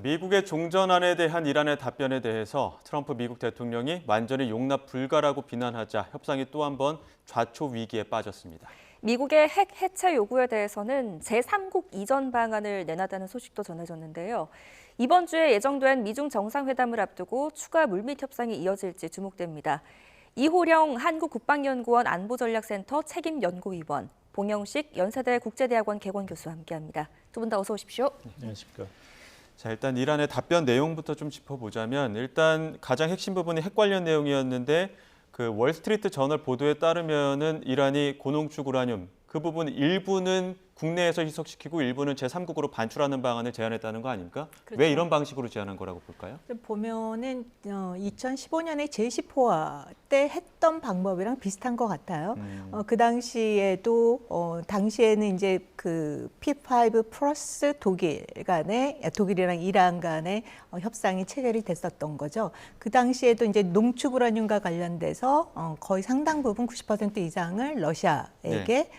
미국의 종전안에 대한 이란의 답변에 대해서 트럼프 미국 대통령이 완전히 용납 불가라고 비난하자 협상이 또 한 번 좌초 위기에 빠졌습니다. 미국의 핵 해체 요구에 대해서는 제3국 이전 방안을 내놨다는 소식도 전해졌는데요. 이번 주에 예정된 미중 정상회담을 앞두고 추가 물밑 협상이 이어질지 주목됩니다. 이호령 한국국방연구원 안보전략센터 책임연구위원, 봉영식 연세대 국제대학원 개건교수와 함께합니다. 두 분 다 어서 오십시오. 안녕하십니까. 자, 일단 이란의 답변 내용부터 좀 짚어보자면 일단 가장 핵심 부분이 핵 관련 내용이었는데 그 월스트리트 저널 보도에 따르면은 이란이 고농축 우라늄 그 부분 일부는 국내에서 희석시키고 일부는 제3국으로 반출하는 방안을 제안했다는 거 아닙니까? 그렇죠. 왜 이런 방식으로 제안한 거라고 볼까요? 보면은 2015년에 제10호화 때 했던 방법이랑 비슷한 것 같아요. 그 당시에도 당시에는 이제 그 P5 플러스 독일이랑 이란 간의 협상이 체결이 됐었던 거죠. 그 당시에도 이제 농축 우라늄과 관련돼서 거의 상당 부분 90% 이상을 러시아에게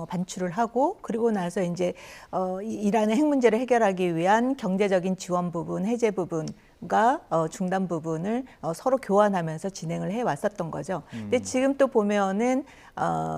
반출을 하고 그리고 나서 이제 이란의 핵 문제를 해결하기 위한 경제적인 지원 부분, 해제 부분과 중단 부분을 서로 교환하면서 진행을 해 왔었던 거죠. 근데 지금 또 보면은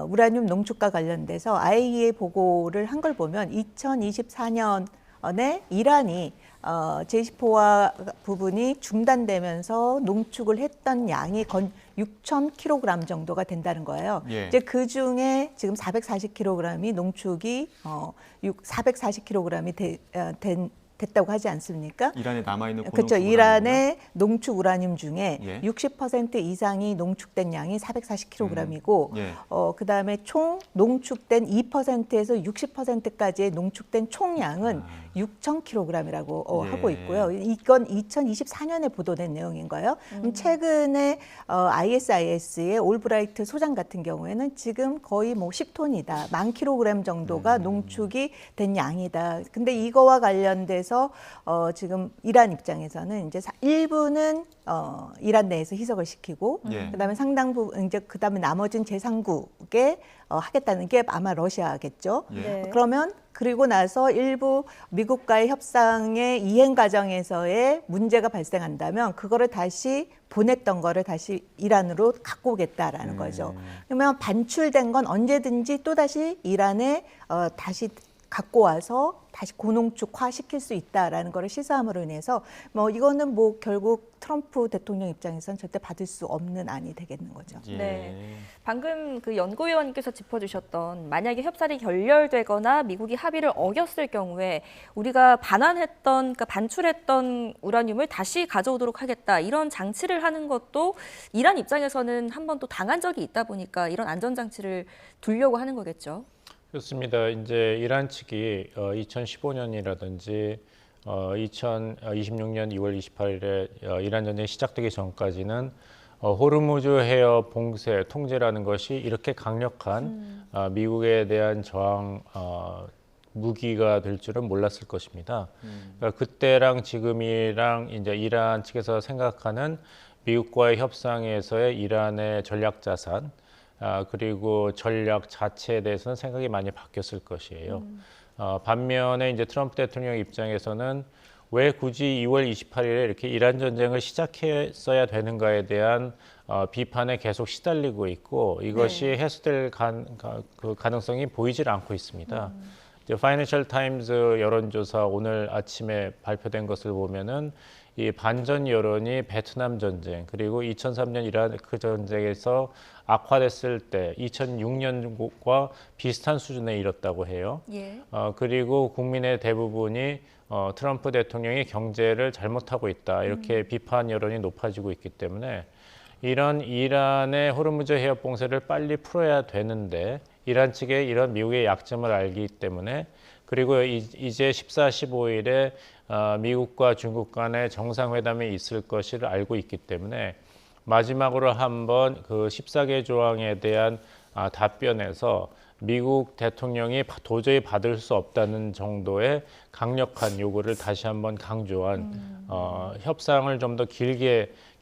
우라늄 농축과 관련돼서 IAEA 보고를 한 걸 보면 2024년에 이란이 제10호화 부분이 중단되면서 농축을 했던 양이 건 6,000kg 정도가 된다는 거예요. 예. 이제 그 중에 지금 440kg이 농축이 440kg이 됐다고 하지 않습니까? 이란에 남아있는 고농축 그렇죠. 우라늄이요? 이란의 농축 우라늄 중에 예. 60% 이상이 농축된 양이 440kg이고 예. 그다음에 총 농축된 2%에서 60%까지의 농축된 총량은 6,000kg이라고 예. 하고 있고요. 이건 2024년에 보도된 내용인 거예요. 최근에 ISIS의 올브라이트 소장 같은 경우에는 지금 거의 뭐 10톤이다. 10,000kg 정도가 농축이 된 양이다. 근데 이거와 관련돼서 지금 이란 입장에서는 이제 일부는 이란 내에서 희석을 시키고 예. 그다음에 상당 부분 이제 그다음에 나머지는 제3국에 하겠다는 게 아마 러시아겠죠. 예. 네. 그러면 그리고 나서 일부 미국과의 협상의 이행 과정에서의 문제가 발생한다면 그거를 다시 보냈던 거를 다시 이란으로 갖고 오겠다라는 거죠. 그러면 반출된 건 언제든지 또 다시 이란에 다시 갖고 와서 다시 고농축화 시킬 수 있다라는 거를 시사함으로 인해서 뭐 이거는 뭐 결국 트럼프 대통령 입장에서는 절대 받을 수 없는 안이 되겠는 거죠. 예. 네. 방금 그 연구위원님께서 짚어주셨던 만약에 협상이 결렬되거나 미국이 합의를 어겼을 경우에 우리가 반환했던, 그러니까 반출했던 우라늄을 다시 가져오도록 하겠다 이런 장치를 하는 것도 이란 입장에서는 한 번 또 당한 적이 있다 보니까 이런 안전장치를 두려고 하는 거겠죠. 그렇습니다. 이제 이란 측이 2015년이라든지 2026년 2월 28일에 이란 전쟁이 시작되기 전까지는 호르무즈 해협 봉쇄 통제라는 것이 이렇게 강력한 미국에 대한 저항 무기가 될 줄은 몰랐을 것입니다. 그러니까 그때랑 지금이랑 이제 이란 측에서 생각하는 미국과의 협상에서의 이란의 전략 자산 그리고 전략 자체에 대해서는 생각이 많이 바뀌었을 것이에요. 반면에 이제 트럼프 대통령 입장에서는 왜 굳이 2월 28일에 이렇게 이란 전쟁을 시작했어야 되는가에 대한 비판에 계속 시달리고 있고 이것이 네. 해소될 그 가능성이 보이질 않고 있습니다. 이제 파이낸셜 타임즈 여론조사 오늘 아침에 발표된 것을 보면은 이 반전 여론이 베트남 전쟁 그리고 2003년 이라크 전쟁에서 악화됐을 때 2006년과 비슷한 수준에 이뤘다고 해요. 예. 그리고 국민의 대부분이 트럼프 대통령이 경제를 잘못하고 있다 이렇게 비판 여론이 높아지고 있기 때문에 이런 이란의 호르무즈 해협 봉쇄를 빨리 풀어야 되는데 이란 측의 이런 미국의 약점을 알기 때문에 그리고 이제 14, 15일에 미국과 중국 간의 정상회담이 있을 것을 알고 있기 때문에 마지막으로 한번 그 14개 조항에 대한 답변에서 미국 대통령이 도저히 받을 수 없다는 정도의 강력한 요구를 다시 한번 강조한 협상을 좀 더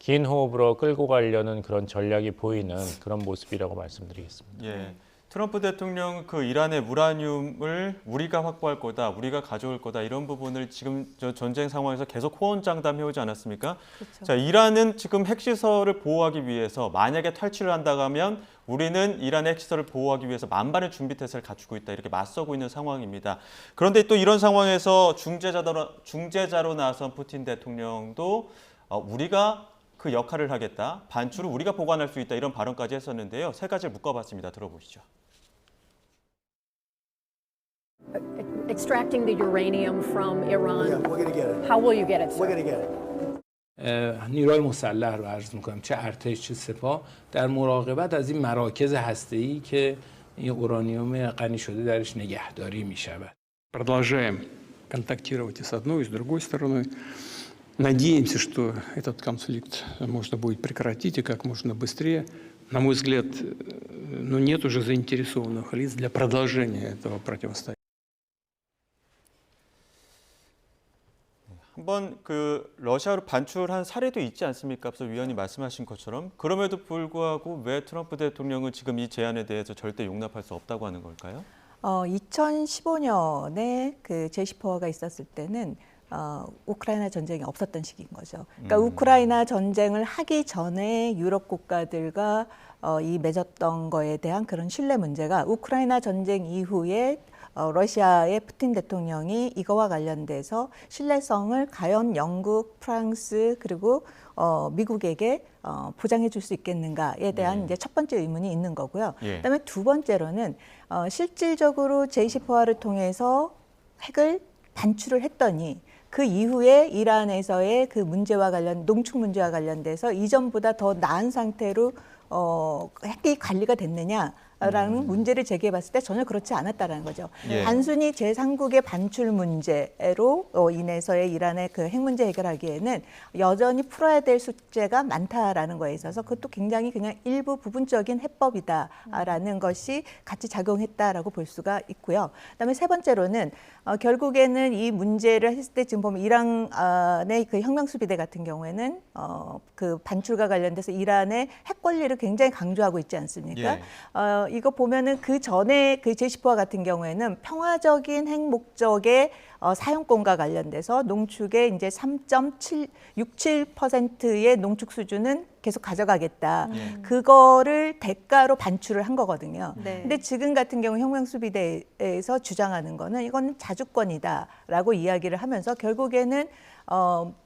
긴 호흡으로 끌고 가려는 그런 전략이 보이는 그런 모습이라고 말씀드리겠습니다. 예. 트럼프 대통령 그 이란의 우라늄을 우리가 확보할 거다, 우리가 가져올 거다 이런 부분을 지금 저 전쟁 상황에서 계속 호언장담해 오지 않았습니까? 그렇죠. 자, 이란은 지금 핵시설을 보호하기 위해서 만약에 탈취를 한다고 하면 우리는 이란의 핵시설을 보호하기 위해서 만반의 준비태세를 갖추고 있다 이렇게 맞서고 있는 상황입니다. 그런데 또 이런 상황에서 중재자로 나선 푸틴 대통령도 우리가 그 역할을 하겠다, 반출을 우리가 보관할 수 있다 이런 발언까지 했었는데요. 세 가지를 묶어봤습니다. 들어보시죠. Extracting the uranium from Iran. Yeah, we're going to get it. How will you get it, sir? We're going to get it. نیروهای مسلح رو عرض میکنم، چه ارتش چه سپاه، در مراقبت از این مراکز هسته‌ای که این اورانیوم غنی شده درش نگهداری میشود. Продолжаем контактировать и с одной, и с другой стороной. Надеемся, что этот конфликт можно будет прекратить и как можно быстрее. На мой взгляд, нет уже заинтересованных лиц для продолжения этого противостояния. 한번 그 러시아로 반출한 사례도 있지 않습니까? 앞서 위원이 말씀하신 것처럼. 그럼에도 불구하고 왜 트럼프 대통령은 지금 이 제안에 대해서 절대 용납할 수 없다고 하는 걸까요? 2015년에 그 제시포화가 있었을 때는 우크라이나 전쟁이 없었던 시기인 거죠. 그러니까 우크라이나 전쟁을 하기 전에 유럽 국가들과 이 맺었던 거에 대한 그런 신뢰 문제가 우크라이나 전쟁 이후에 러시아의 푸틴 대통령이 이거와 관련돼서 신뢰성을 과연 영국, 프랑스 그리고 미국에게 보장해 줄 수 있겠는가에 대한 이제 첫 번째 의문이 있는 거고요. 그다음에 두 번째로는 실질적으로 제시포화를 통해서 핵을 반출을 했더니 그 이후에 이란에서의 그 문제와 농축 문제와 관련돼서 이전보다 더 나은 상태로 핵이 관리가 됐느냐라는 문제를 제기해 봤을 때 전혀 그렇지 않았다는 거죠. 단순히 제3국의 반출 문제로 인해서의 이란의 그 핵 문제 해결하기에는 여전히 풀어야 될 숙제가 많다라는 거에 있어서 그것도 굉장히 그냥 일부 부분적인 해법이다라는 것이 같이 작용했다라고 볼 수가 있고요. 그다음에 세 번째로는 결국에는 이 문제를 했을 때 지금 보면 이란의 그 혁명수비대 같은 경우에는 그 반출과 관련돼서 이란의 핵 권리를 굉장히 강조하고 있지 않습니까? 이거 보면은 그 전에 그 제시포화 같은 경우에는 평화적인 핵 목적의 사용권과 관련돼서 농축의 이제 3.67%의 농축 수준은 계속 가져가겠다. 그거를 대가로 반출을 한 거거든요. 근데 지금 같은 경우 혁명수비대에서 주장하는 거는 이건 자주권이다라고 이야기를 하면서 결국에는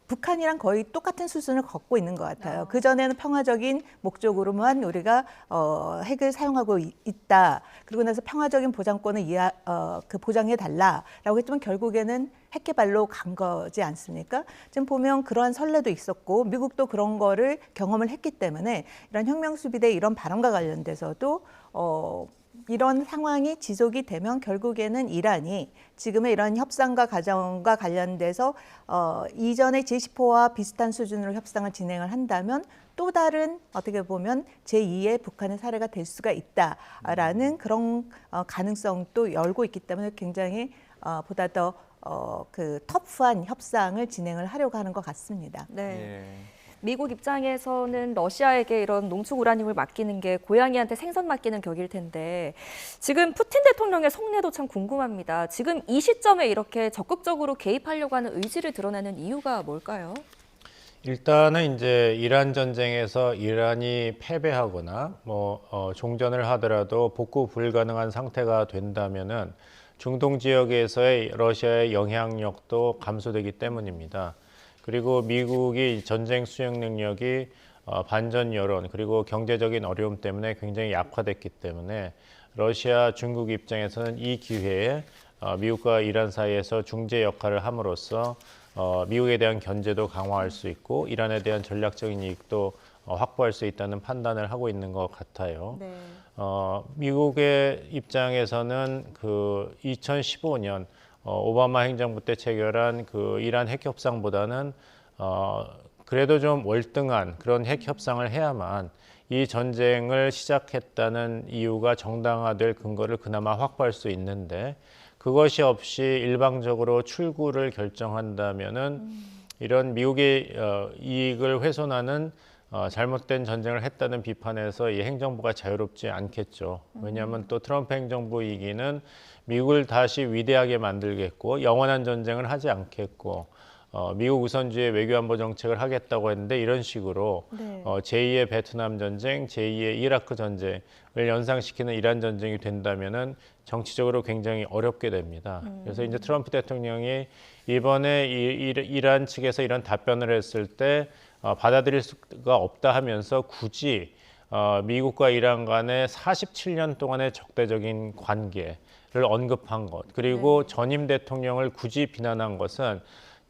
북한이랑 거의 똑같은 수준을 걷고 있는 것 같아요. 그전에는 평화적인 목적으로만 우리가 핵을 사용하고 있다. 그리고 나서 평화적인 보장권을 보장해달라라고 했지만 결국에는 핵 개발로 간 거지 않습니까? 지금 보면 그러한 선례도 있었고 미국도 그런 거를 경험을 했기 때문에 이런 혁명수비대 이런 발언과 관련돼서도 이런 상황이 지속이 되면 결국에는 이란이 지금의 이런 협상과 과정과 관련돼서 이전의 제시포와 비슷한 수준으로 협상을 진행을 한다면 또 다른 어떻게 보면 제2의 북한의 사례가 될 수가 있다라는 그런 가능성도 열고 있기 때문에 굉장히 보다 더 그 터프한 협상을 진행을 하려고 하는 것 같습니다. 미국 입장에서는 러시아에게 이런 농축 우라늄을 맡기는 게 고양이한테 생선 맡기는 격일 텐데 지금 푸틴 대통령의 속내도 참 궁금합니다. 지금 이 시점에 이렇게 적극적으로 개입하려고 하는 의지를 드러내는 이유가 뭘까요? 일단은 이제 이란 전쟁에서 이란이 패배하거나 종전을 하더라도 복구 불가능한 상태가 된다면은 중동 지역에서의 러시아의 영향력도 감소되기 때문입니다. 그리고 미국이 전쟁 수행 능력이 반전 여론 그리고 경제적인 어려움 때문에 굉장히 약화됐기 때문에 러시아, 중국 입장에서는 이 기회에 미국과 이란 사이에서 중재 역할을 함으로써 미국에 대한 견제도 강화할 수 있고 이란에 대한 전략적인 이익도 확보할 수 있다는 판단을 하고 있는 것 같아요. 미국의 입장에서는 그 2015년 오바마 행정부 때 체결한 그 이란 핵 협상보다는 그래도 좀 월등한 그런 핵 협상을 해야만 이 전쟁을 시작했다는 이유가 정당화될 근거를 그나마 확보할 수 있는데 그것이 없이 일방적으로 출구를 결정한다면은 이런 미국의 이익을 훼손하는 잘못된 전쟁을 했다는 비판에서 이 행정부가 자유롭지 않겠죠. 왜냐하면 또 트럼프 행정부 이기는 미국을 다시 위대하게 만들겠고 영원한 전쟁을 하지 않겠고 미국 우선주의 외교안보 정책을 하겠다고 했는데 이런 식으로 네. 제2의 베트남 전쟁, 제2의 이라크 전쟁을 연상시키는 이란 전쟁이 된다면은 정치적으로 굉장히 어렵게 됩니다. 그래서 이제 트럼프 대통령이 이번에 이란 측에서 이런 답변을 했을 때 받아들일 수가 없다 하면서 굳이 미국과 이란 간의 47년 동안의 적대적인 관계를 언급한 것, 그리고 전임 대통령을 굳이 비난한 것은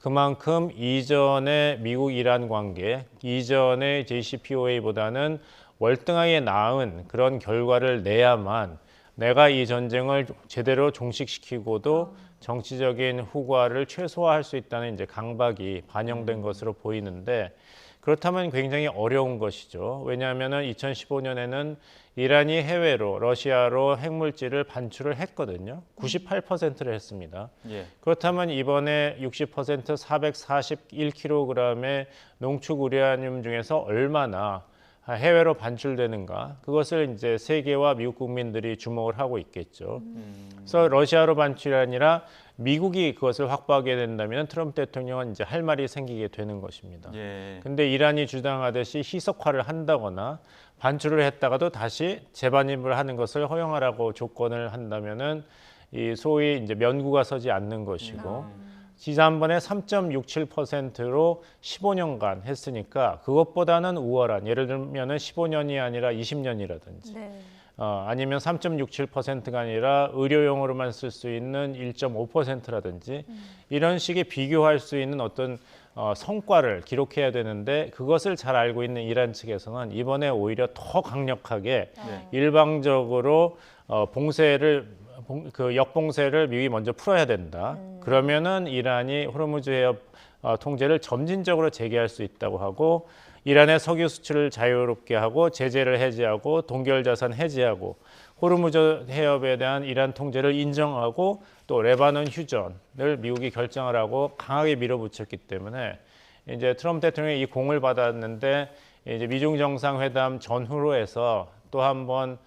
그만큼 이전의 미국-이란 관계, 이전의 JCPOA보다는 월등하게 나은 그런 결과를 내야만 내가 이 전쟁을 제대로 종식시키고도 정치적인 후과를 최소화할 수 있다는 이제 강박이 반영된 것으로 보이는데 그렇다면 굉장히 어려운 것이죠. 왜냐하면 2015년에는 이란이 해외로 러시아로 핵물질을 반출을 했거든요. 98%를 했습니다. 예. 그렇다면 이번에 60% 441kg의 농축 우라늄 중에서 얼마나 해외로 반출되는가, 그것을 이제 세계와 미국 국민들이 주목을 하고 있겠죠. 그래서 러시아로 반출이 아니라 미국이 그것을 확보하게 된다면 트럼프 대통령은 이제 할 말이 생기게 되는 것입니다. 예. 근데 이란이 주장하듯이 희석화를 한다거나 반출을 했다가도 다시 재반입을 하는 것을 허용하라고 조건을 한다면은 이 소위 이제 면구가 서지 않는 것이고 지난번에 3.67%로 15년간 했으니까 그것보다는 우월한, 예를 들면은 15년이 아니라 20년이라든지 네. 아니면 3.67%가 아니라 의료용으로만 쓸 수 있는 1.5%라든지 이런 식의 비교할 수 있는 어떤 성과를 기록해야 되는데 그것을 잘 알고 있는 이란 측에서는 이번에 오히려 더 강력하게 일방적으로 그 역봉쇄를 미국이 먼저 풀어야 된다. 그러면은 이란이 호르무즈 해협 통제를 점진적으로 재개할 수 있다고 하고 이란의 석유 수출을 자유롭게 하고 제재를 해제하고 동결자산 해제하고 호르무즈 해협에 대한 이란 통제를 인정하고 또 레바논 휴전을 미국이 결정을 하고 강하게 밀어붙였기 때문에 이제 트럼프 대통령이 이 공을 받았는데 이제 미중 정상회담 전후로 해서 또 한번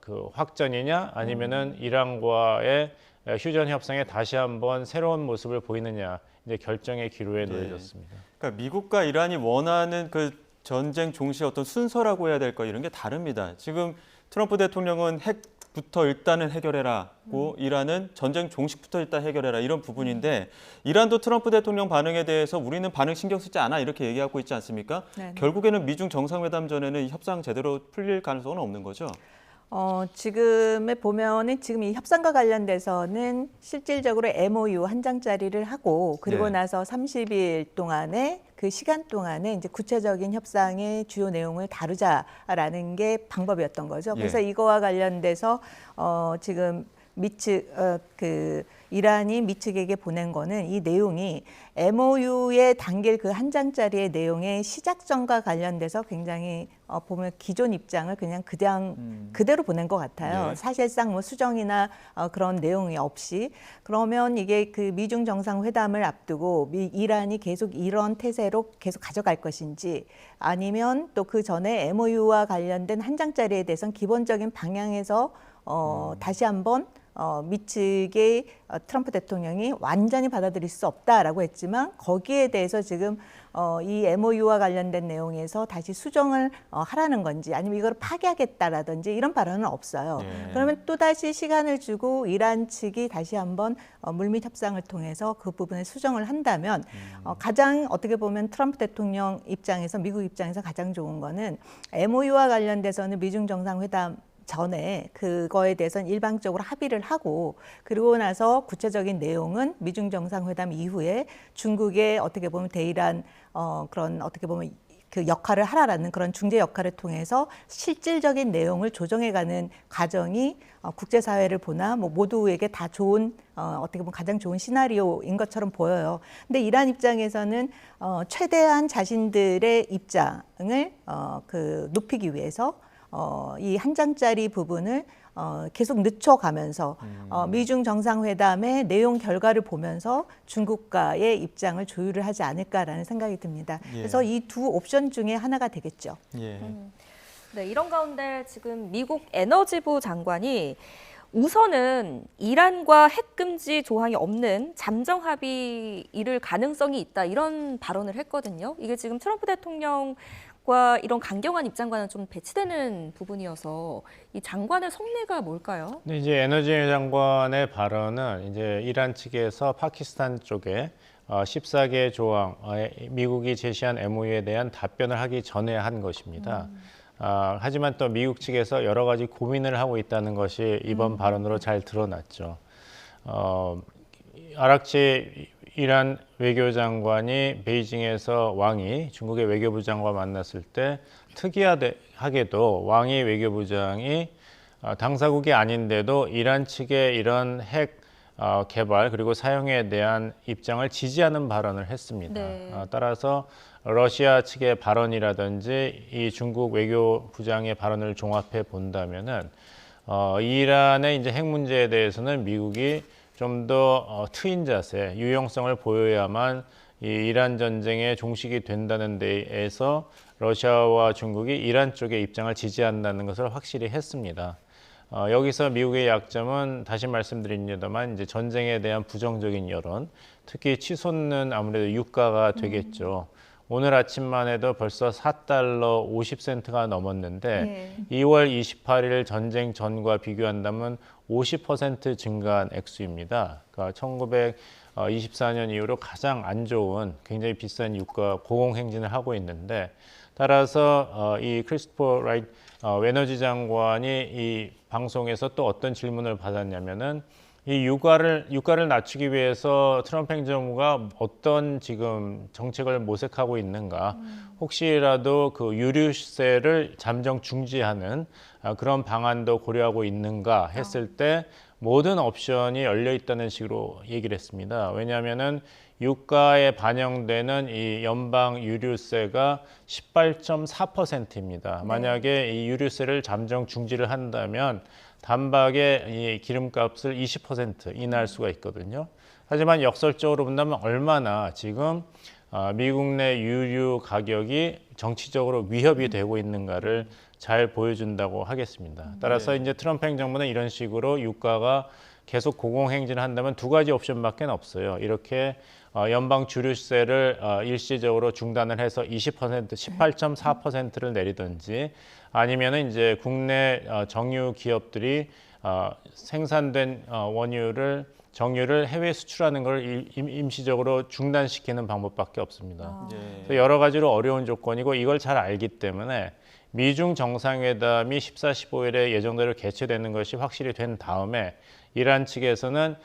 그 확전이냐 아니면은 이란과의 휴전 협상에 다시 한번 새로운 모습을 보이느냐 이제 결정의 기로에 놓여졌습니다. 그러니까 미국과 이란이 원하는 그 전쟁 종시의 어떤 순서라고 해야 될까 이런 게 다릅니다. 지금 트럼프 대통령은 핵부터 일단은 해결해라고 이란은 전쟁 종식부터 일단 해결해라 이런 부분인데 이란도 트럼프 대통령 반응에 대해서 우리는 반응 신경 쓰지 않아 이렇게 얘기하고 있지 않습니까? 네네. 결국에는 미중 정상회담 전에는 협상 제대로 풀릴 가능성은 없는 거죠? 지금에 보면은 지금 이 협상과 관련돼서는 실질적으로 MOU 한 장짜리를 하고 그리고 네. 나서 30일 동안에 그 시간 동안에 이제 구체적인 협상의 주요 내용을 다루자라는 게 방법이었던 거죠. 그래서 예. 이거와 관련돼서 지금 그 이란이 미 측에게 보낸 거는 이 내용이 MOU에 담길 그 한 장짜리의 내용의 시작점과 관련돼서 굉장히 보면 기존 입장을 그냥 그대로 보낸 것 같아요. 네. 사실상 뭐 수정이나 그런 내용이 없이. 그러면 이게 그 미중 정상회담을 앞두고 이란이 계속 이런 태세로 계속 가져갈 것인지 아니면 또 그 전에 MOU와 관련된 한 장짜리에 대해서는 기본적인 방향에서 다시 한번 미 측의 트럼프 대통령이 완전히 받아들일 수 없다라고 했지만 거기에 대해서 지금 이 MOU와 관련된 내용에서 다시 수정을 하라는 건지 아니면 이걸 파기하겠다라든지 이런 발언은 없어요. 예. 그러면 또다시 시간을 주고 이란 측이 다시 한번 물밑 협상을 통해서 그 부분을 수정을 한다면 가장 어떻게 보면 트럼프 대통령 입장에서 미국 입장에서 가장 좋은 거는 MOU와 관련돼서는 미중 정상회담 전에 그거에 대해서는 일방적으로 합의를 하고 그리고 나서 구체적인 내용은 미중 정상회담 이후에 중국의 어떻게 보면 대이란 그런 어떻게 보면 그 역할을 하라라는 그런 중재 역할을 통해서 실질적인 내용을 조정해가는 과정이 국제사회를 보나 뭐 모두에게 다 좋은 어떻게 보면 가장 좋은 시나리오인 것처럼 보여요. 근데 이란 입장에서는 최대한 자신들의 입장을 높이기 위해서 이 한 장짜리 부분을 계속 늦춰가면서 미중 정상회담의 내용 결과를 보면서 중국과의 입장을 조율을 하지 않을까라는 생각이 듭니다. 예. 그래서 이 두 옵션 중에 하나가 되겠죠. 예. 네, 이런 가운데 지금 미국 에너지부 장관이 우선은 이란과 핵금지 조항이 없는 잠정 합의 이룰 가능성이 있다 이런 발언을 했거든요. 이게 지금 트럼프 대통령과 이런 강경한 입장과는 좀 배치되는 부분이어서 이 장관의 속내가 뭘까요? 근데 이제 에너지 장관의 발언은 이제 이란 측에서 파키스탄 쪽에 14개 조항, 미국이 제시한 MOU에 대한 답변을 하기 전에 한 것입니다. 하지만 또 미국 측에서 여러 가지 고민을 하고 있다는 것이 이번 발언으로 잘 드러났죠. 아락치 이란 외교장관이 베이징에서 왕이 중국의 외교부 장관과 만났을 때 특이하게도 왕이 외교부장이 당사국이 아닌데도 이란 측의 이런 핵 개발 그리고 사용에 대한 입장을 지지하는 발언을 했습니다. 네. 따라서 러시아 측의 발언이라든지 이 중국 외교부장의 발언을 종합해 본다면은 이란의 이제 핵 문제에 대해서는 미국이 좀 더 트인 자세, 유용성을 보여야만 이 이란 전쟁의 종식이 된다는 데에서 러시아와 중국이 이란 쪽의 입장을 지지한다는 것을 확실히 했습니다. 여기서 미국의 약점은 다시 말씀드립니다만 이제 전쟁에 대한 부정적인 여론, 특히 치솟는 아무래도 유가가 되겠죠. 오늘 아침만 해도 벌써 4달러 50센트가 넘었는데 2월 28일 전쟁 전과 비교한다면 50% 증가한 액수입니다. 그러니까 1924년 이후로 가장 안 좋은 굉장히 비싼 유가 고공행진을 하고 있는데 따라서 이 크리스토퍼 라이트 에너지 장관이 이 방송에서 또 어떤 질문을 받았냐면은 이 유가를 낮추기 위해서 트럼프 행정부가 어떤 지금 정책을 모색하고 있는가, 혹시라도 그 유류세를 잠정 중지하는 그런 방안도 고려하고 있는가 했을 때 모든 옵션이 열려 있다는 식으로 얘기를 했습니다. 왜냐하면은 유가에 반영되는 이 연방 유류세가 18.4%입니다. 만약에 이 유류세를 잠정 중지를 한다면 단박에 이 기름값을 20% 인하할 수가 있거든요. 하지만 역설적으로 본다면 얼마나 지금 미국 내 유류 가격이 정치적으로 위협이 되고 있는가를 잘 보여준다고 하겠습니다. 따라서 이제 트럼프 행정부는 이런 식으로 유가가 계속 고공행진을 한다면 두 가지 옵션밖에 없어요. 이렇게 연방 주류세를 일시적으로 중단을 해서 18.4%를 내리든지 아니면은 이제 국내 정유 기업들이 생산된 정유를 해외 수출하는 걸 임시적으로 중단시키는 방법밖에 없습니다. 그래서 여러 가지로 어려운 조건이고 이걸 잘 알기 때문에 미중 정상회담이 14, 15일에 예정대로 개최되는 것이 확실히 된 다음에 이란 측에서는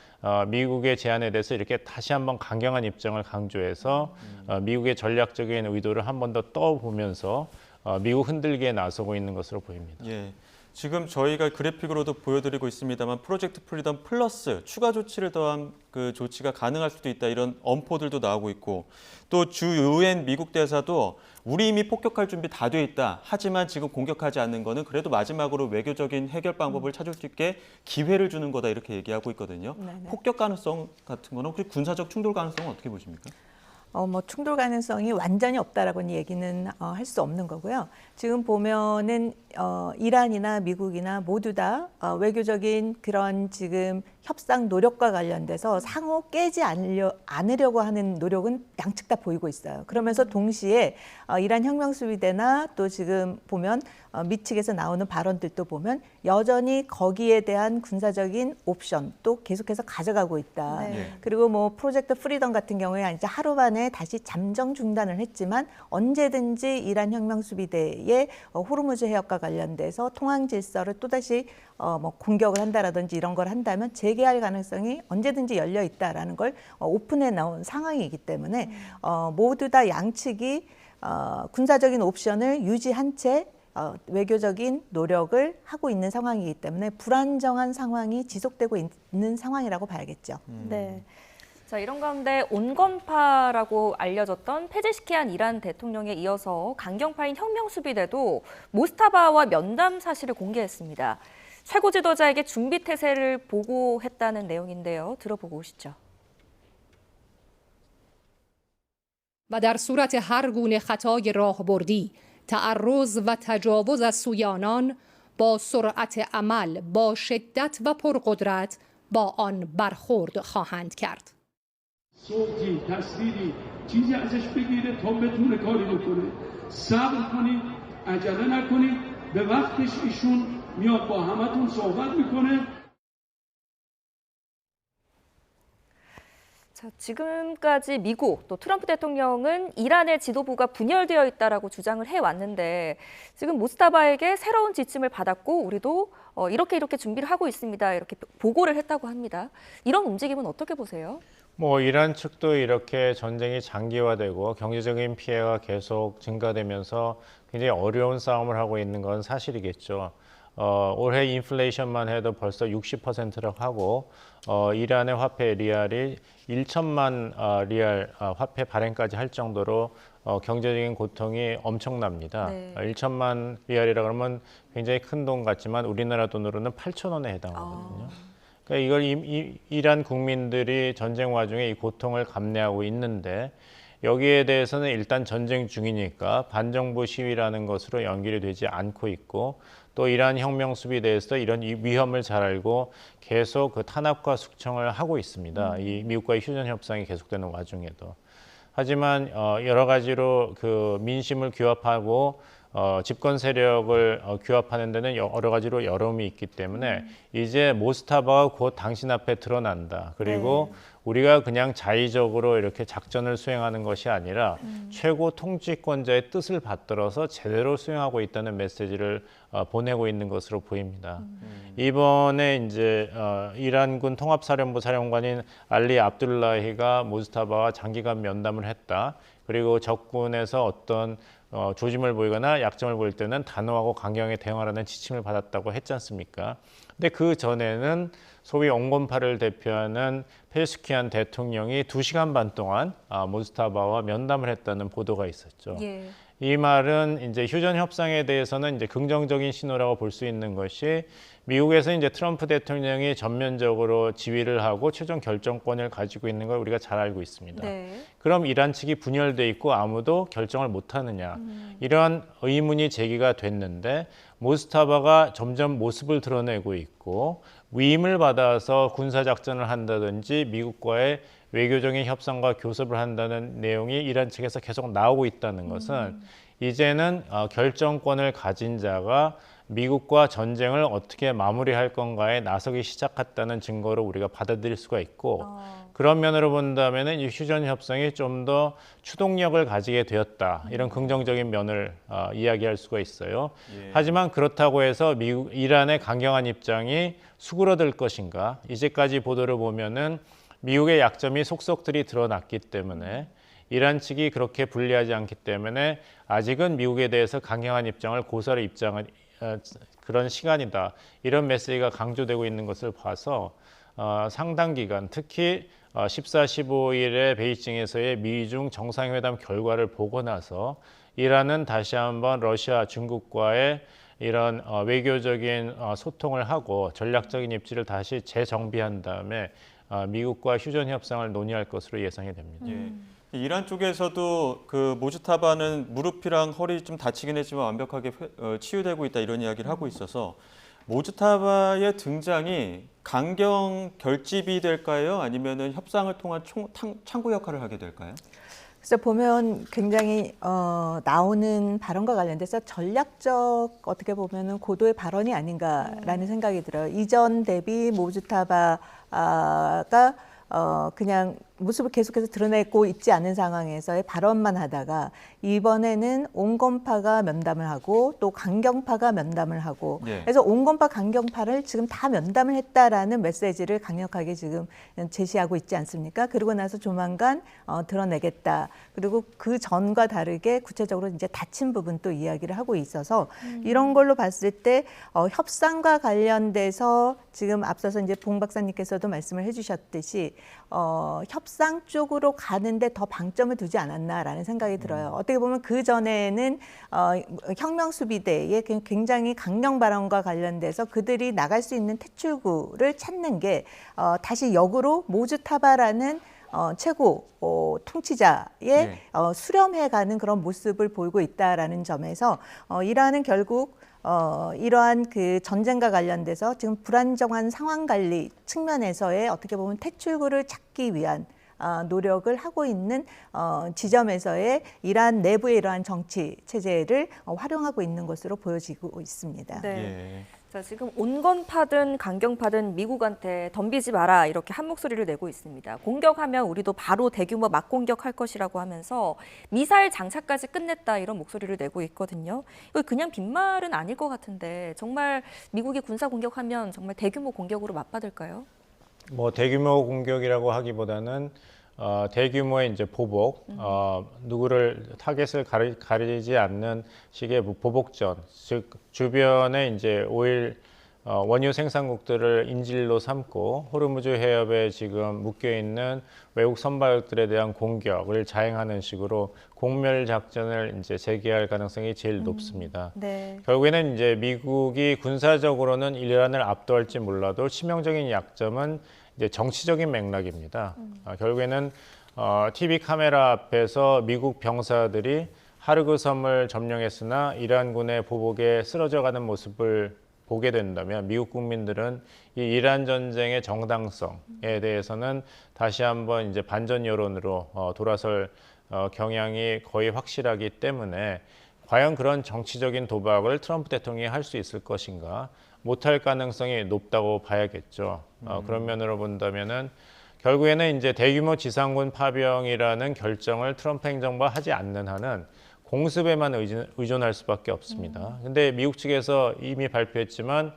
미국의 제안에 대해서 이렇게 다시 한번 강경한 입장을 강조해서 미국의 전략적인 의도를 한 번 더 떠보면서 미국 흔들기에 나서고 있는 것으로 보입니다. 예. 지금 저희가 그래픽으로도 보여드리고 있습니다만 프로젝트 프리덤 플러스 추가 조치를 더한 그 조치가 가능할 수도 있다 이런 엄포들도 나오고 있고 또 주 유엔 미국 대사도 우리 이미 폭격할 준비 다 돼 있다. 하지만 지금 공격하지 않는 거는 그래도 마지막으로 외교적인 해결 방법을 찾을 수 있게 기회를 주는 거다 이렇게 얘기하고 있거든요. 네네. 폭격 가능성 같은 거는 혹시 군사적 충돌 가능성은 어떻게 보십니까? 충돌 가능성이 완전히 없다라고는 얘기는 할 수 없는 거고요. 지금 보면은 이란이나 미국이나 모두 다 외교적인 그런 지금 협상 노력과 관련돼서 상호 깨지 않으려고 하는 노력은 양측 다 보이고 있어요. 그러면서 동시에 이란 혁명수비대나 또 지금 보면 미 측에서 나오는 발언들도 보면 여전히 거기에 대한 군사적인 옵션 또 계속해서 가져가고 있다. 네. 그리고 뭐 프로젝트 프리덤 같은 경우에 이제 하루 만에 다시 잠정 중단을 했지만 언제든지 이란 혁명수비대의 호르무즈 해협과 관련돼서 통항 질서를 또다시 뭐 공격을 한다라든지 이런 걸 한다면 재개할 가능성이 언제든지 열려 있다라는 걸 오픈해 나온 상황이기 때문에 모두 다 양측이 군사적인 옵션을 유지한 채 외교적인 노력을 하고 있는 상황이기 때문에 불안정한 상황이 지속되고 있는 상황이라고 봐야겠죠. 네. 자, 이런 가운데 온건파라고 알려졌던 페제시키안 이란 대통령에 이어서 강경파인 혁명수비대도 모스타바와 면담 사실을 공개했습니다. 최고 지도자에게 준비 태세를 보고했다는 내용인데요. 들어보고 오시죠. و در صورت هر گونه خطای راهبردی، تعرض و تجاوز از سوی آنان با سرعت عمل، با شدت و پرقدرت با آن برخورد خواهند کرد. صوتی، تصویری، چیزی ازش بگیره تا بتونه کاری بکنه. صبر کنید، عجله نکنید. به وقتش ایشون میاد با همتون صحبت میکنه. 자, 지금까지 미국 또 트럼프 대통령은 이란의 지도부가 분열되어 있다라고 주장을 해왔는데 지금 모스타바에게 새로운 지침을 받았고 우리도 이렇게 준비를 하고 있습니다. 이렇게 보고를 했다고 합니다. 이런 움직임은 어떻게 보세요? 뭐 이란 측도 이렇게 전쟁이 장기화되고 경제적인 피해가 계속 증가되면서 굉장히 어려운 싸움을 하고 있는 건 사실이겠죠. 올해 인플레이션만 해도 벌써 60%를 하고 이란의 화폐 리알이 1천만 리알 화폐 발행까지 할 정도로 경제적인 고통이 엄청납니다. 네. 1천만 리알이라 그러면 굉장히 큰 돈 같지만 우리나라 돈으로는 8천 원에 해당하거든요. 그러니까 이걸 이란 국민들이 전쟁 와중에 이 고통을 감내하고 있는데 여기에 대해서는 일단 전쟁 중이니까 반정부 시위라는 것으로 연결이 되지 않고 있고 또 이란 혁명 수비에 대해서 이런 위험을 잘 알고 계속 그 탄압과 숙청을 하고 있습니다. 이 미국과의 휴전 협상이 계속되는 와중에도. 하지만 여러 가지로 그 민심을 규합하고 집권 세력을 규합하는 데는 여러 가지로 어려움이 있기 때문에 이제 모스타바가 곧 당신 앞에 드러난다. 그리고 우리가 그냥 자의적으로 이렇게 작전을 수행하는 것이 아니라 최고 통치권자의 뜻을 받들어서 제대로 수행하고 있다는 메시지를 보내고 있는 것으로 보입니다. 이번에 이제 이란군 통합사령부 사령관인 알리 압둘라히가 모스타바와 장기간 면담을 했다. 그리고 적군에서 어떤 조짐을 보이거나 약점을 보일 때는 단호하고 강경하게 대응하라는 지침을 받았다고 했지 않습니까? 근데 그 전에는 소위 온건파를 대표하는 페제스키안 대통령이 2시간 반 동안 모스타바와 면담을 했다는 보도가 있었죠. 예. 이 말은 이제 휴전 협상에 대해서는 이제 긍정적인 신호라고 볼 수 있는 것이 미국에서 이제 트럼프 대통령이 전면적으로 지휘를 하고 최종 결정권을 가지고 있는 걸 우리가 잘 알고 있습니다. 네. 그럼 이란 측이 분열돼 있고 아무도 결정을 못 하느냐. 이런 의문이 제기가 됐는데 모스타바가 점점 모습을 드러내고 있고 위임을 받아서 군사작전을 한다든지 미국과의 외교적인 협상과 교섭을 한다는 내용이 이란 측에서 계속 나오고 있다는 것은 이제는 결정권을 가진 자가 미국과 전쟁을 어떻게 마무리할 건가에 나서기 시작했다는 증거로 우리가 받아들일 수가 있고 그런 면으로 본다면 이 휴전 협상이 좀 더 추동력을 가지게 되었다. 이런 긍정적인 면을 이야기할 수가 있어요. 예. 하지만 그렇다고 해서 이란의 강경한 입장이 수그러들 것인가? 이제까지 보도를 보면은 미국의 약점이 속속들이 드러났기 때문에 이란 측이 그렇게 불리하지 않기 때문에 아직은 미국에 대해서 강경한 입장을 고수할 입장은 그런 시간이다. 이런 메시지가 강조되고 있는 것을 봐서 상당 기간 특히 14, 15일에 베이징에서의 미중 정상회담 결과를 보고 나서 이란은 다시 한번 러시아, 중국과의 이런 외교적인 소통을 하고 전략적인 입지를 다시 재정비한 다음에 미국과 휴전 협상을 논의할 것으로 예상이 됩니다. 예. 이란 쪽에서도 그 모즈타바는 무릎이랑 허리 좀 다치긴 했지만 완벽하게 치유되고 있다 이런 이야기를 하고 있어서 모즈타바의 등장이 강경 결집이 될까요? 아니면은 협상을 통한 창구 역할을 하게 될까요? 그래서 보면 굉장히 나오는 발언과 관련돼서 전략적 어떻게 보면은 고도의 발언이 아닌가라는 생각이 들어요. 이전 대비 모즈타바가 그냥 모습을 계속해서 드러내고 있지 않은 상황에서의 발언만 하다가 이번에는 온건파가 면담을 하고 또 강경파가 면담을 하고 예. 그래서 온건파 강경파를 지금 다 면담을 했다라는 메시지를 강력하게 지금 제시하고 있지 않습니까? 그러고 나서 조만간 드러내겠다. 그리고 그 전과 다르게 구체적으로 이제 다친 부분 또 이야기를 하고 있어서 이런 걸로 봤을 때 협상과 관련돼서 지금 앞서서 이제 봉 박사님께서도 말씀을 해주셨듯이 협상 쪽으로 가는데 더 방점을 두지 않았나라는 생각이 들어요. 어떻게 보면 그 전에는 혁명수비대의 굉장히 강령 발언과 관련돼서 그들이 나갈 수 있는 퇴출구를 찾는 게 다시 역으로 모주타바라는 최고 통치자의 수렴해가는 그런 모습을 보이고 있다라는 점에서 이란은 결국 이러한 그 전쟁과 관련돼서 지금 불안정한 상황 관리 측면에서의 어떻게 보면 퇴출구를 찾기 위한 노력을 하고 있는 지점에서의 이란 내부의 이러한 정치 체제를 활용하고 있는 것으로 보여지고 있습니다. 네. 예. 자, 지금 온건파든 강경파든 미국한테 덤비지 마라 이렇게 한 목소리를 내고 있습니다. 공격하면 우리도 바로 대규모 맞공격할 것이라고 하면서 미사일 장착까지 끝냈다 이런 목소리를 내고 있거든요. 이거 그냥 빈말은 아닐 것 같은데 정말 미국이 군사 공격하면 정말 대규모 공격으로 맞받을까요? 뭐 대규모 공격이라고 하기보다는 대규모의 이제 보복, 누구를 타겟을 가리지 않는 식의 보복전, 즉 주변에 이제 오일 원유 생산국들을 인질로 삼고 호르무즈 해협에 지금 묶여 있는 외국 선박들에 대한 공격을 자행하는 식으로 공멸 작전을 이제 재개할 가능성이 제일 높습니다. 네. 결국에는 이제 미국이 군사적으로는 이란을 압도할지 몰라도 치명적인 약점은 이제 정치적인 맥락입니다. 결국에는 TV 카메라 앞에서 미국 병사들이 하르그 섬을 점령했으나 이란군의 보복에 쓰러져가는 모습을 보게 된다면 미국 국민들은 이 이란 전쟁의 정당성에 대해서는 다시 한번 이제 반전 여론으로 돌아설 경향이 거의 확실하기 때문에 과연 그런 정치적인 도박을 트럼프 대통령이 할 수 있을 것인가? 못할 가능성이 높다고 봐야겠죠. 그런 면으로 본다면은 결국에는 이제 대규모 지상군 파병이라는 결정을 트럼프 행정부가 하지 않는 한은 공습에만 의존할 수밖에 없습니다. 근데 미국 측에서 이미 발표했지만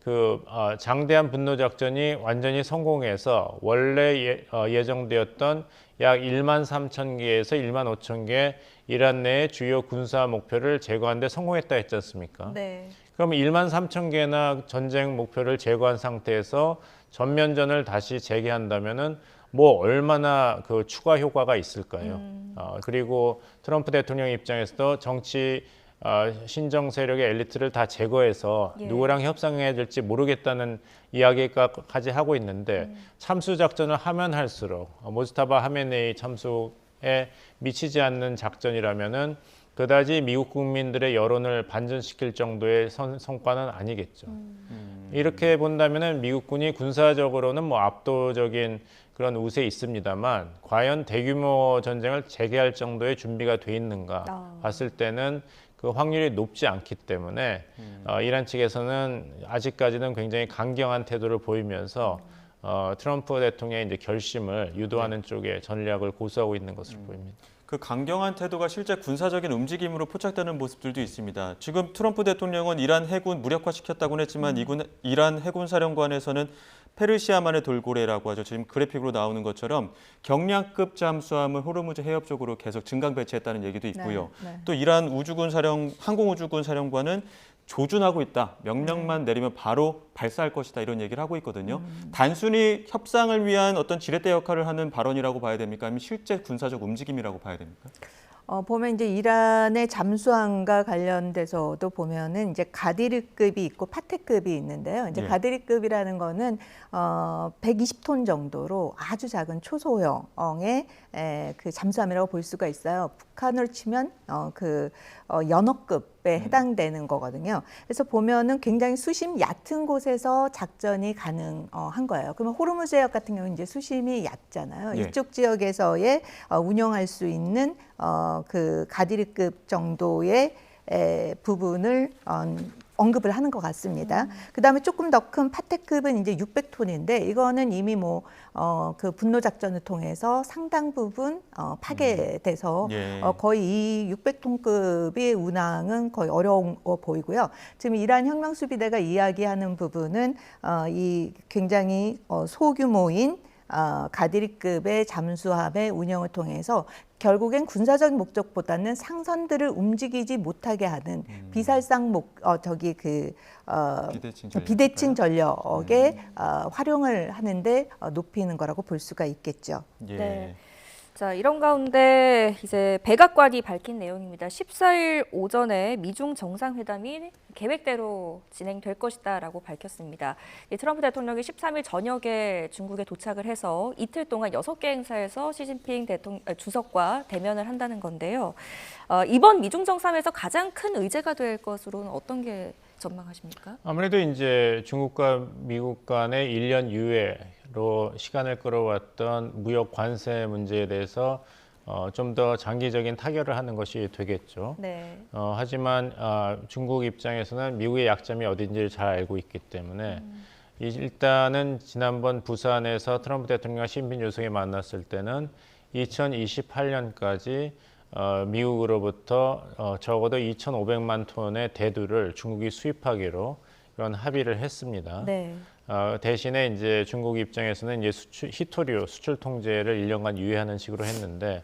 그 장대한 분노 작전이 완전히 성공해서 원래 예정되었던 약 1만 3천 개에서 1만 5천 개 이란 내의 주요 군사 목표를 제거하는 데 성공했다 했지 않습니까? 네. 그럼 1만 3천 개나 전쟁 목표를 제거한 상태에서 전면전을 다시 재개한다면은 뭐 얼마나 그 추가 효과가 있을까요? 그리고 트럼프 대통령 입장에서도 정치 신정 세력의 엘리트를 다 제거해서 누구랑 협상해야 될지 모르겠다는 이야기까지 하고 있는데 참수 작전을 하면 할수록 모스타바 하메네이 참수에 미치지 않는 작전이라면은 그다지 미국 국민들의 여론을 반전시킬 정도의 성과는 아니겠죠. 이렇게 본다면은 미국군이 군사적으로는 뭐 압도적인 그런 우세에 있습니다만 과연 대규모 전쟁을 재개할 정도의 준비가 돼 있는가 봤을 때는 그 확률이 높지 않기 때문에 이란 측에서는 아직까지는 굉장히 강경한 태도를 보이면서 트럼프 대통령의 이제 결심을 유도하는 쪽에 전략을 고수하고 있는 것으로 보입니다. 그 강경한 태도가 실제 군사적인 움직임으로 포착되는 모습들도 있습니다. 지금 트럼프 대통령은 이란 해군 무력화시켰다고는 했지만 이란 해군 사령관에서는 페르시아만의 돌고래라고 하죠. 지금 그래픽으로 나오는 것처럼 경량급 잠수함을 호르무즈 해협 쪽으로 계속 증강 배치했다는 얘기도 있고요. 또 이란 항공우주군 사령관은 조준하고 있다. 명령만 내리면 바로 발사할 것이다. 이런 얘기를 하고 있거든요. 단순히 협상을 위한 어떤 지렛대 역할을 하는 발언이라고 봐야 됩니까? 아니면 실제 군사적 움직임이라고 봐야 됩니까? 보면 이제 이란의 잠수함과 관련돼서도 보면은 이제 가디르급이 있고 파테급이 있는데요. 이제 가디르급이라는 거는 120톤 정도로 아주 작은 초소형의 그 잠수함이라고 볼 수가 있어요. 북한을 치면 연어급에 해당되는 거거든요. 그래서 보면은 굉장히 수심 얕은 곳에서 작전이 가능한 거예요. 그러면 호르무즈 해협 같은 경우는 이제 수심이 얕잖아요. 이쪽 지역에서의 운영할 수 있는 그 가디르급 정도의 부분을 언급을 하는 것 같습니다. 그다음에 조금 더 큰 파테급은 이제 600톤인데 이거는 이미 그 분노 작전을 통해서 상당 부분 파괴돼서 거의 이 600톤급의 운항은 거의 어려운 보이고요. 지금 이란 혁명수비대가 이야기하는 부분은 이 굉장히 소규모인 가디르급의 잠수함의 운영을 통해서 결국엔 군사적인 목적보다는 상선들을 움직이지 못하게 하는 비살상 비대칭 전력에 활용을 하는데 높이는 거라고 볼 수가 있겠죠. 예. 네. 자, 이런 가운데 이제 백악관이 밝힌 내용입니다. 14일 오전에 미중 정상회담이 계획대로 진행될 것이다라고 밝혔습니다. 트럼프 대통령이 13일 저녁에 중국에 도착을 해서 이틀 동안 6개 행사에서 시진핑 주석과 대면을 한다는 건데요. 이번 미중 정상회담에서 가장 큰 의제가 될 것으로는 어떤 게 전망하십니까? 아무래도 이제 중국과 미국 간의 1년 이후로 시간을 끌어왔던 무역 관세 문제에 대해서 좀 더 장기적인 타결을 하는 것이 되겠죠. 네. 하지만 중국 입장에서는 미국의 약점이 어딘지를 잘 알고 있기 때문에 일단은 지난번 부산에서 트럼프 대통령과 시진핑 주석이 만났을 때는 2028년까지 미국으로부터 적어도 2,500만 톤의 대두를 중국이 수입하기로 이런 합의를 했습니다. 네. 대신에 이제 중국 입장에서는 이제 희토류 수출 통제를 1년간 유예하는 식으로 했는데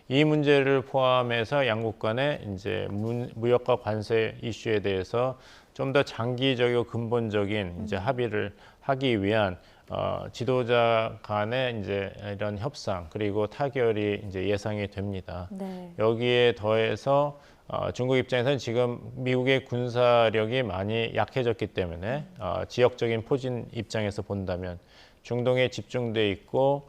이 문제를 포함해서 양국 간의 이제 무역과 관세 이슈에 대해서 좀 더 장기적이고 근본적인 이제 합의를 하기 위한 지도자 간의 이제 이런 협상 그리고 타결이 이제 예상이 됩니다. 네. 여기에 더해서 중국 입장에서는 지금 미국의 군사력이 많이 약해졌기 때문에 지역적인 포진 입장에서 본다면 중동에 집중돼 있고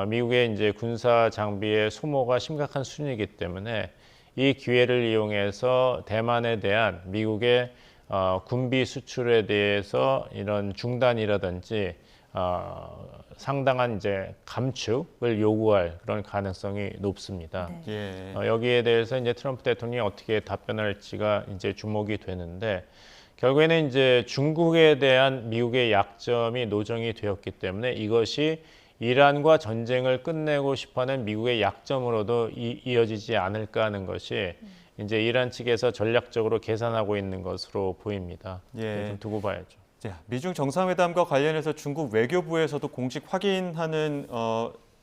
미국의 이제 군사 장비의 소모가 심각한 수준이기 때문에 이 기회를 이용해서 대만에 대한 미국의 군비 수출에 대해서 이런 중단이라든지 상당한 이제 감축을 요구할 그런 가능성이 높습니다. 네. 예. 여기에 대해서 이제 트럼프 대통령이 어떻게 답변할지가 이제 주목이 되는데 결국에는 이제 중국에 대한 미국의 약점이 노정이 되었기 때문에 이것이 이란과 전쟁을 끝내고 싶어하는 미국의 약점으로도 이어지지 않을까 하는 것이 이제 이란 측에서 전략적으로 계산하고 있는 것으로 보입니다. 예. 좀 두고 봐야죠. 자, 미중 정상회담과 관련해서 중국 외교부에서도 공식 확인하는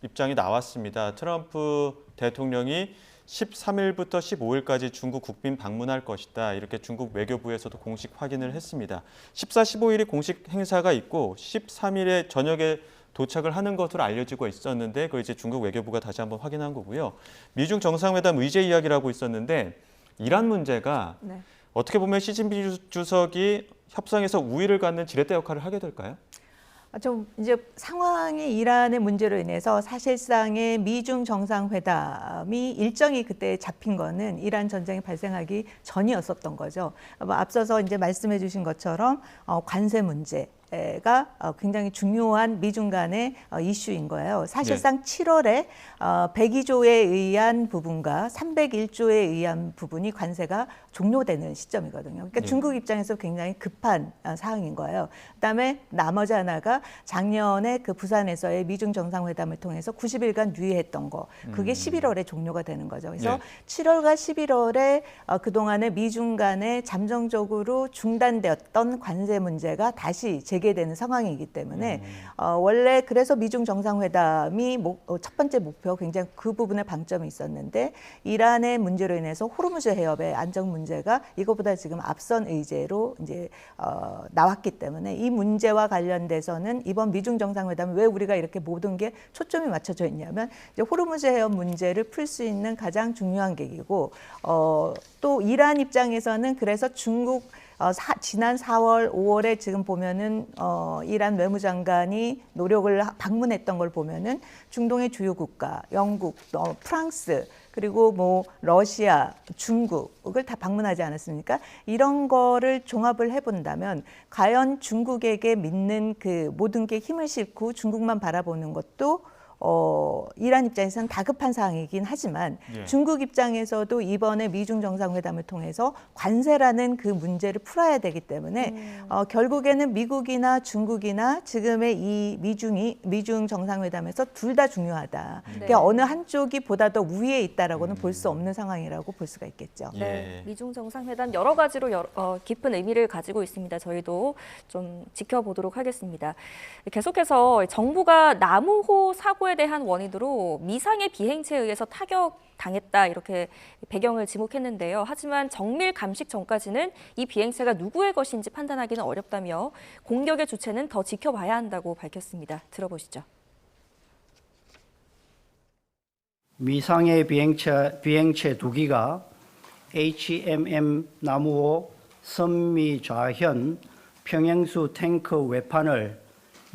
입장이 나왔습니다. 트럼프 대통령이 13일부터 15일까지 중국 국빈 방문할 것이다. 이렇게 중국 외교부에서도 공식 확인을 했습니다. 14, 15일이 공식 행사가 있고 13일에 저녁에 도착을 하는 것으로 알려지고 있었는데 그걸 이제 중국 외교부가 다시 한번 확인한 거고요. 미중 정상회담 의제 이야기를 하고 있었는데 이란 문제가 네. 어떻게 보면 시진핑 주석이 협상에서 우위를 갖는 지렛대 역할을 하게 될까요? 좀 이제 상황이 이란의 문제로 인해서 사실상의 미중 정상회담이 일정이 그때 잡힌 거는 이란 전쟁이 발생하기 전이었었던 거죠. 앞서서 이제 말씀해 주신 것처럼 관세 문제가 굉장히 중요한 미중 간의 이슈인 거예요. 사실상 7월에 102조에 의한 부분과 301조에 의한 부분이 관세가 종료되는 시점이거든요. 그러니까 중국 입장에서 굉장히 급한 사항인 거예요. 그다음에 나머지 하나가 작년에 그 부산에서의 미중 정상회담을 통해서 90일간 유예했던 거, 그게 11월에 종료가 되는 거죠. 그래서 7월과 11월에 그동안에 미중 간에 잠정적으로 중단되었던 관세 문제가 다시 재개되는 상황이기 때문에 원래 그래서 미중 정상회담이 첫 번째 목표 굉장히 그 부분에 방점이 있었는데 이란의 문제로 인해서 호르무즈 해협의 안정 문제가 이거보다 지금 앞선 의제로 이제 나왔기 때문에 이 문제와 관련돼서는 이번 미중 정상회담 왜 우리가 이렇게 모든 게 초점이 맞춰져 있냐면 이제 호르무즈 해협 문제를 풀 수 있는 가장 중요한 계기고 또 이란 입장에서는 그래서 중국 지난 4월, 5월에 지금 보면은 이란 외무장관이 노력을 방문했던 걸 보면은 중동의 주요 국가, 영국, 프랑스 그리고 뭐 러시아, 중국을 다 방문하지 않았습니까? 이런 거를 종합을 해본다면 과연 중국에게 믿는 그 모든 게 힘을 싣고 중국만 바라보는 것도 이란 입장에서는 다급한 사항이긴 하지만 중국 입장에서도 이번에 미중 정상회담을 통해서 관세라는 그 문제를 풀어야 되기 때문에 결국에는 미국이나 중국이나 지금의 이 미중 정상회담에서 둘 다 중요하다. 그러니까 어느 한쪽이 보다 더 우위에 있다라고는 볼 수 없는 상황이라고 볼 수가 있겠죠. 네, 미중 정상회담 여러 가지로 깊은 의미를 가지고 있습니다. 저희도 좀 지켜보도록 하겠습니다. 계속해서 정부가 남우호 사고에 대한 원인으로 미상의 비행체에 의해서 타격 당했다 이렇게 배경을 지목했는데요. 하지만 정밀 감식 전까지는 이 비행체가 누구의 것인지 판단하기는 어렵다며 공격의 주체는 더 지켜봐야 한다고 밝혔습니다. 들어보시죠. 미상의 비행체 2기가 HMM 나무호 선미 좌현 평행수 탱크 외판을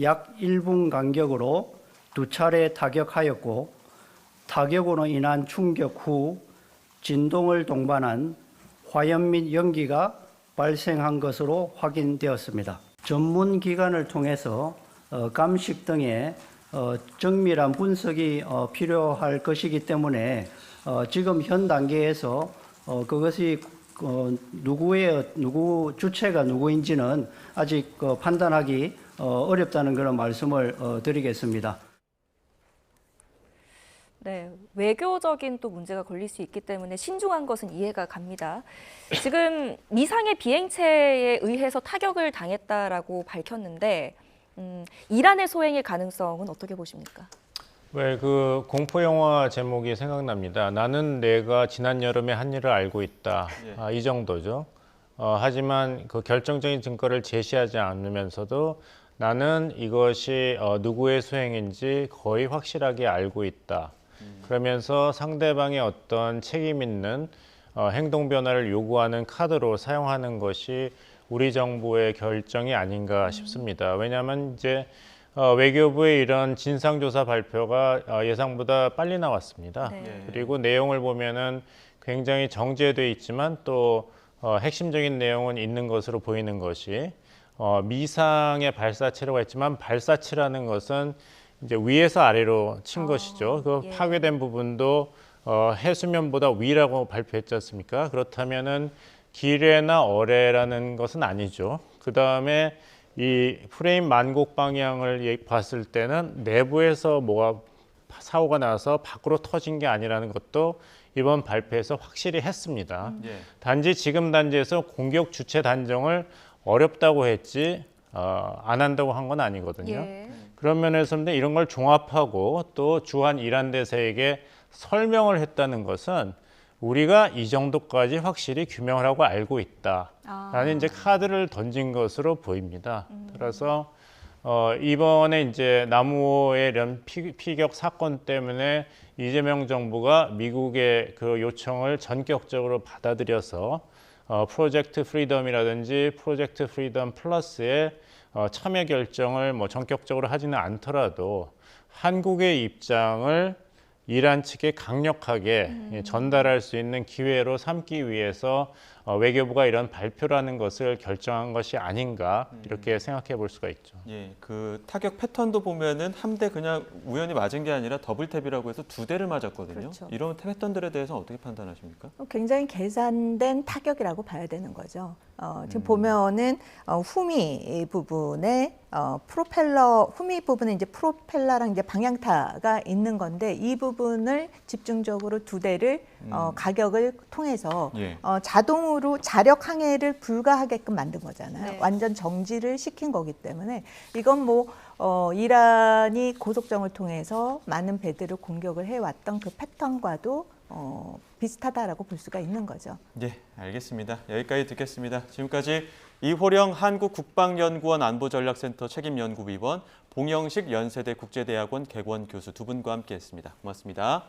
약 1분 간격으로 2차례 타격하였고 타격으로 인한 충격 후 진동을 동반한 화염 및 연기가 발생한 것으로 확인되었습니다. 전문 기관을 통해서 감식 등의 정밀한 분석이 필요할 것이기 때문에 지금 현 단계에서 그것이 누구 주체가 누구인지는 아직 판단하기 어렵다는 그런 말씀을 드리겠습니다. 네, 외교적인 또 문제가 걸릴 수 있기 때문에 신중한 것은 이해가 갑니다. 지금 미상의 비행체에 의해서 타격을 당했다라고 밝혔는데 이란의 소행의 가능성은 어떻게 보십니까? 왜 그 공포 영화 제목이 생각납니다. 나는 내가 지난 여름에 한 일을 알고 있다. 이 정도죠. 하지만 그 결정적인 증거를 제시하지 않으면서도 나는 이것이 누구의 수행인지 거의 확실하게 알고 있다. 그러면서 상대방의 어떤 책임 있는 행동 변화를 요구하는 카드로 사용하는 것이 우리 정부의 결정이 아닌가 싶습니다. 왜냐하면 이제 외교부의 이런 진상조사 발표가 예상보다 빨리 나왔습니다. 네. 그리고 내용을 보면은 굉장히 정제돼 있지만 또 핵심적인 내용은 있는 것으로 보이는 것이 미상의 발사체라고 했지만 발사체라는 것은 이제 위에서 아래로 친 것이죠. 그 예. 파괴된 부분도 해수면보다 위라고 발표했지 않습니까? 그렇다면은 기뢰나 어뢰라는 것은 아니죠. 그 다음에 이 프레임 만곡 방향을 봤을 때는 내부에서 뭐가 사고가 나서 밖으로 터진 게 아니라는 것도 이번 발표에서 확실히 했습니다. 단지 지금 단지에서 공격 주체 단정을 어렵다고 했지 안 한다고 한 건 아니거든요. 예. 그런 면에서는 이런 걸 종합하고 또 주한 이란 대사에게 설명을 했다는 것은 우리가 이 정도까지 확실히 규명을 하고 알고 있다라는 이제 카드를 던진 것으로 보입니다. 따라서 이번에 이제 나무호의 이런 피격 사건 때문에 이재명 정부가 미국의 그 요청을 전격적으로 받아들여서 프로젝트 프리덤이라든지 프로젝트 프리덤 플러스의 참여 결정을 뭐 전격적으로 하지는 않더라도 한국의 입장을 이란 측에 강력하게 전달할 수 있는 기회로 삼기 위해서 외교부가 이런 발표라는 것을 결정한 것이 아닌가 이렇게 생각해 볼 수가 있죠. 예, 그 타격 패턴도 보면은 한 대 그냥 우연히 맞은 게 아니라 더블탭이라고 해서 2대를 맞았거든요. 그렇죠. 이런 패턴들에 대해서 어떻게 판단하십니까? 굉장히 계산된 타격이라고 봐야 되는 거죠. 지금 보면은 후미 부분에 프로펠러 후미 부분에 이제 프로펠러랑 이제 방향타가 있는 건데 이 부분을 집중적으로 2대를 가격을 통해서 예. 자동으로 자력 항해를 불가하게끔 만든 거잖아요. 네. 완전 정지를 시킨 거기 때문에 이건 뭐 이란이 고속정을 통해서 많은 배들을 공격을 해왔던 그 패턴과도 비슷하다라고 볼 수가 있는 거죠. 예, 알겠습니다. 여기까지 듣겠습니다. 지금까지 이호령 한국국방연구원 안보전략센터 책임연구위원, 봉영식 연세대 국제대학원 개원 교수 두 분과 함께했습니다. 고맙습니다.